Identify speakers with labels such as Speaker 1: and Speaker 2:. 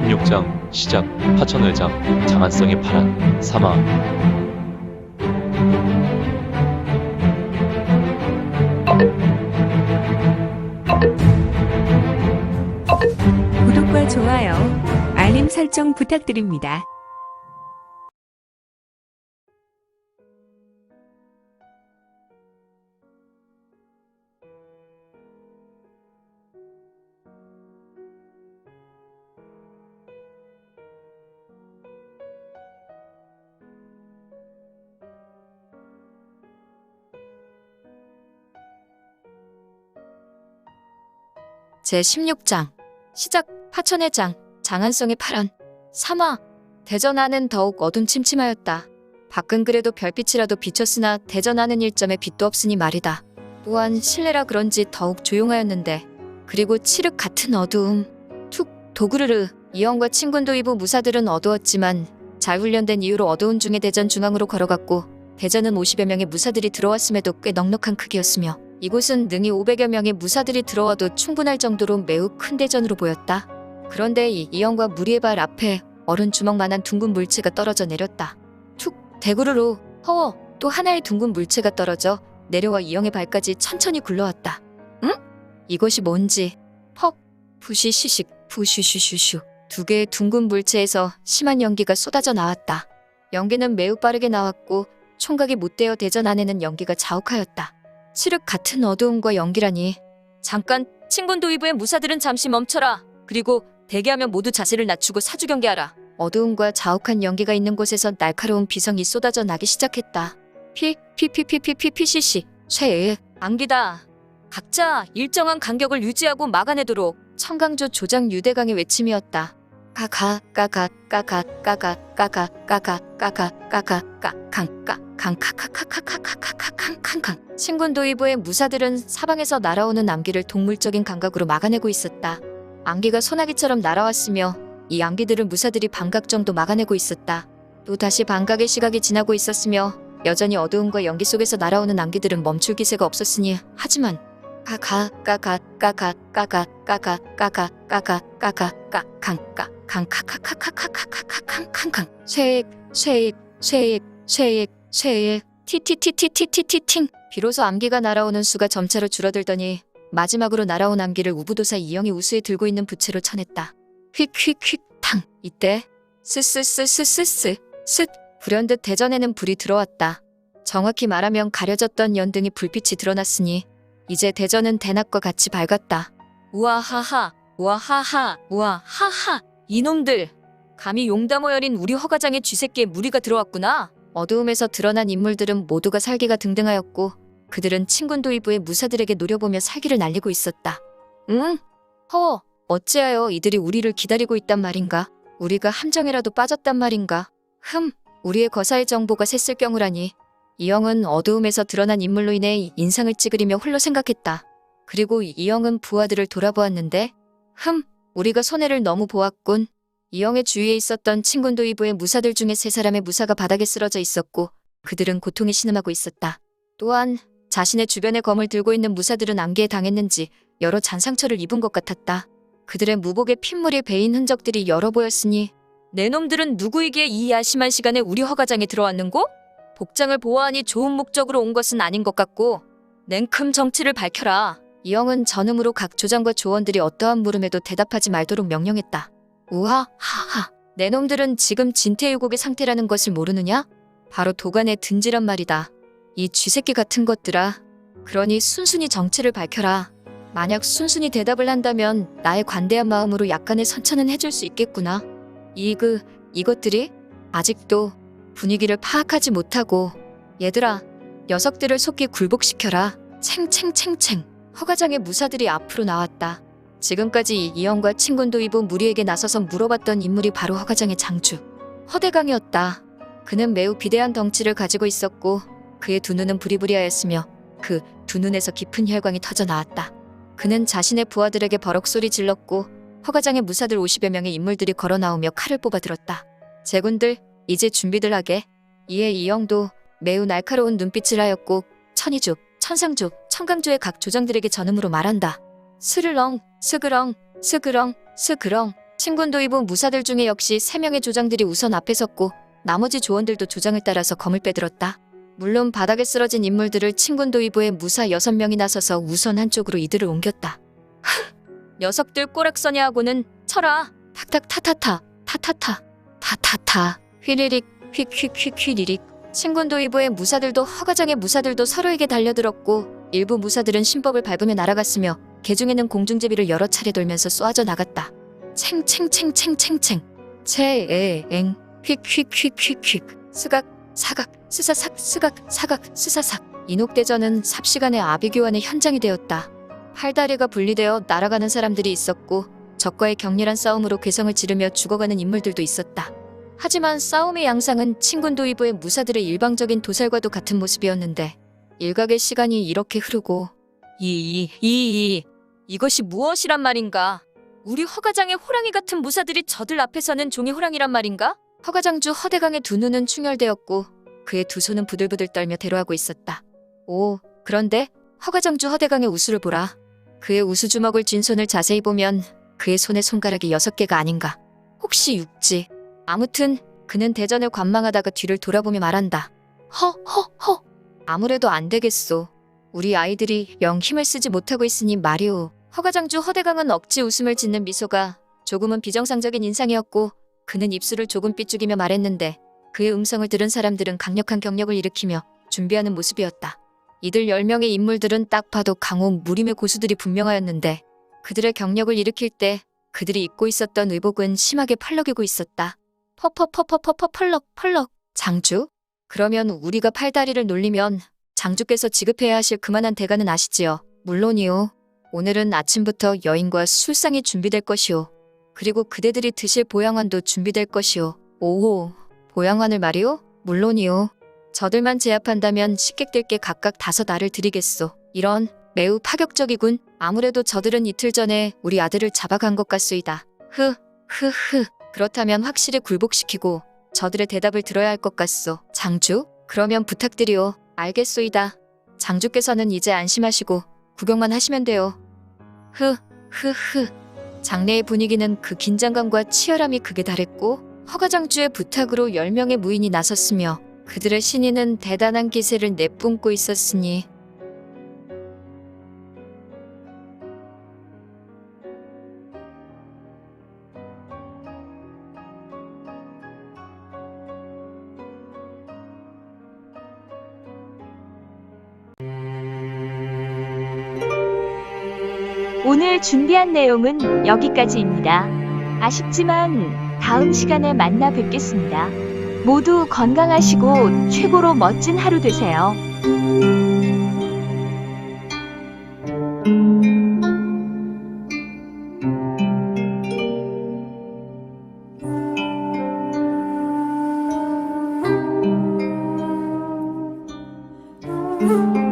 Speaker 1: 제16장 시작. 화천을장 장안성의 파란 사막.
Speaker 2: 구독과 좋아요, 알림 설정 부탁드립니다.
Speaker 3: 제16장 시작. 화천의 장 장안성의 파란 사막. 대전하는 더욱 어둠침침하였다. 밖은 그래도 별빛이라도 비쳤으나 대전하는 일점에 빛도 없으니 말이다. 또한 실내라 그런지 더욱 조용하였는데, 그리고 칠흑 같은 어두움. 툭 도구르르. 이영과 친군도이부 무사들은 어두웠지만 잘 훈련된 이유로 어두운 중에 대전 중앙으로 걸어갔고, 대전은 50여 명의 무사들이 들어왔음에도 꽤 넉넉한 크기였으며 이곳은 능히 500여 명의 무사들이 들어와도 충분할 정도로 매우 큰 대전으로 보였다. 그런데 이영과 무리의 발 앞에 어른 주먹만한 둥근 물체가 떨어져 내렸다. 툭 대구르로. 허워. 또 하나의 둥근 물체가 떨어져 내려와 이영의 발까지 천천히 굴러왔다. 응? 이것이 뭔지. 퍽. 부시시식 부슈슈슈슈. 두 개의 둥근 물체에서 심한 연기가 쏟아져 나왔다. 연기는 매우 빠르게 나왔고 총각이 못되어 대전 안에는 연기가 자욱하였다. 칠흑 같은 어두움과 연기라니. 잠깐, 친군 도위부의 무사들은 잠시 멈춰라. 그리고 대기하면 모두 자세를 낮추고 사주 경계하라. 어두움과 자욱한 연기가 있는 곳에서 날카로운 비성이 쏟아져 나기 시작했다. 피시시 쇠 안기다. 각자 일정한 간격을 유지하고 막아내도록. 청강조 조장 유대강의 외침이었다. 친군 도위부의 무사들은 사방에서 날아오는 암기를 동물적인 감각으로 막아내고 있었다. 암기가 소나기처럼 날아왔으며 이 암기들을 무사들이 반각 정도 막아내고 있었다. 또 다시 반각의 시각이 지나고 있었으며 여전히 어두움과 연기 속에서 날아오는 암기들은 멈출 기세가 없었으니, 하지만 쇠익 티티티티티티팅. 비로소 암기가 날아오는 수가 점차로 줄어들더니 마지막으로 날아온 암기를 우부도사 이영이 우수에 들고 있는 부채로 쳐냈다. 휙휙휙 탕. 이때 스스스스스스 스. 불현듯 대전에는 불이 들어왔다. 정확히 말하면 가려졌던 연등이 불빛이 드러났으니 이제 대전은 대낮과 같이 밝았다. 우와하하 우와하하 우와하하. 이놈들, 감히 용담어 여린 우리 허가장의 쥐새끼에 무리가 들어왔구나. 어두움에서 드러난 인물들은 모두가 살기가 등등하였고 그들은 친군 도위부의 무사들에게 노려보며 살기를 날리고 있었다. 응? 허, 어찌하여 이들이 우리를 기다리고 있단 말인가? 우리가 함정에라도 빠졌단 말인가? 우리의 거사의 정보가 샜을 경우라니. 이영은 어두움에서 드러난 인물로 인해 인상을 찌그리며 홀로 생각했다. 그리고 이영은 부하들을 돌아보았는데, 우리가 손해를 너무 보았군. 이영의 주위에 있었던 친군 도위부의 무사들 중에 3사람의 무사가 바닥에 쓰러져 있었고 그들은 고통에 신음하고 있었다. 또한 자신의 주변에 검을 들고 있는 무사들은 암기에 당했는지 여러 잔상처를 입은 것 같았다. 그들의 무복의 핏물이 베인 흔적들이 여러 보였으니, 내 놈들은 누구이기에 이 야심한 시간에 우리 허가장에 들어왔는고? 복장을 보호하니 좋은 목적으로 온 것은 아닌 것 같고 냉큼 정치를 밝혀라. 이영은 전음으로 각 조장과 조원들이 어떠한 물음에도 대답하지 말도록 명령했다. 우하하하. 내 놈들은 지금 진퇴유곡의 상태라는 것을 모르느냐? 바로 도간에 든지란 말이다. 이 쥐새끼 같은 것들아. 그러니 순순히 정체를 밝혀라. 만약 순순히 대답을 한다면 나의 관대한 마음으로 약간의 선처는 해줄 수 있겠구나. 이것들이 아직도 분위기를 파악하지 못하고. 얘들아, 녀석들을 속히 굴복시켜라. 챙챙챙챙. 허가장의 무사들이 앞으로 나왔다. 지금까지 이영과 친군 도위부 무리에게 나서서 물어봤던 인물이 바로 허가장의 장주 허대강이었다. 그는 매우 비대한 덩치를 가지고 있었고 그의 두 눈은 부리부리하였으며 그 두 눈에서 깊은 혈광이 터져 나왔다. 그는 자신의 부하들에게 버럭 소리 질렀고 허가장의 무사들 50여 명의 인물들이 걸어 나오며 칼을 뽑아들었다. 제군들, 이제 준비들 하게. 이에 이영도 매우 날카로운 눈빛을 하였고 천이주, 천상주, 청강주의 각 조장들에게 전음으로 말한다. 스르렁, 스그렁, 스그렁, 스그렁. 친군도위부 무사들 중에 역시 3명의 조장들이 우선 앞에 섰고 나머지 조원들도 조장을 따라서 검을 빼들었다. 물론 바닥에 쓰러진 인물들을 친군도위부의 무사 6명이 나서서 우선 한쪽으로 이들을 옮겼다. 녀석들 꼬락서냐하고는 쳐라. 탁탁 타타타 타타타 타타타 휘리릭 휙휙휙 휘리릭. 친군도위부의 무사들도 허가장의 무사들도 서로에게 달려들었고 일부 무사들은 신법을 밟으며 날아갔으며 개중에는 공중제비를 여러 차례 돌면서 쏘아져 나갔다. 챙챙챙챙챙챙 채에엥 휙휙휙휙휙 스각 사각 스사삭 스각 사각 스사삭. 인옥대전은 삽시간에 아비규환의 현장이 되었다. 팔다리가 분리되어 날아가는 사람들이 있었고 적과의 격렬한 싸움으로 괴성을 지르며 죽어가는 인물들도 있었다. 하지만 싸움의 양상은 친군도위부의 무사들의 일방적인 도살과도 같은 모습이었는데 일각의 시간이 이렇게 흐르고 이것이 무엇이란 말인가? 우리 허가장의 호랑이 같은 무사들이 저들 앞에서는 종이 호랑이란 말인가? 허가장주 허대강의 두 눈은 충혈되었고 그의 두 손은 부들부들 떨며 대로하고 있었다. 오, 그런데 허가장주 허대강의 우수를 보라. 그의 우수 주먹을 쥔 손을 자세히 보면 그의 손의 손가락이 6개가 아닌가? 혹시 6지? 아무튼 그는 대전을 관망하다가 뒤를 돌아보며 말한다. 허. 아무래도 안 되겠소. 우리 아이들이 영 힘을 쓰지 못하고 있으니 말이오. 허가장주 허대강은 억지 웃음을 짓는 미소가 조금은 비정상적인 인상이었고 그는 입술을 조금 삐죽이며 말했는데 그의 음성을 들은 사람들은 강력한 경력을 일으키며 준비하는 모습이었다. 이들 10명의 인물들은 딱 봐도 강호 무림의 고수들이 분명하였는데 그들의 경력을 일으킬 때 그들이 입고 있었던 의복은 심하게 펄럭이고 있었다. 펄럭. 장주? 그러면 우리가 팔다리를 놀리면 장주께서 지급해야 하실 그만한 대가는 아시지요? 물론이요. 오늘은 아침부터 여인과 술상이 준비될 것이오. 그리고 그대들이 드실 보양환도 준비될 것이오. 오호, 보양환을 말이오? 물론이요. 저들만 제압한다면 식객들께 각각 5알을 드리겠소. 이런, 매우 파격적이군. 아무래도 저들은 이틀 전에 우리 아들을 잡아간 것 같소이다. 그렇다면 확실히 굴복시키고 저들의 대답을 들어야 할 것 같소. 장주? 그러면 부탁드리오. 알겠소이다. 장주께서는 이제 안심하시고 구경만 하시면 돼요. 장내의 분위기는 그 긴장감과 치열함이 극에 달했고 허가장주의 부탁으로 10명의 무인이 나섰으며 그들의 신의는 대단한 기세를 내뿜고 있었으니
Speaker 4: 오늘 준비한 내용은 여기까지입니다. 아쉽지만 다음 시간에 만나 뵙겠습니다. 모두 건강하시고 최고로 멋진 하루 되세요.
Speaker 5: Ooh.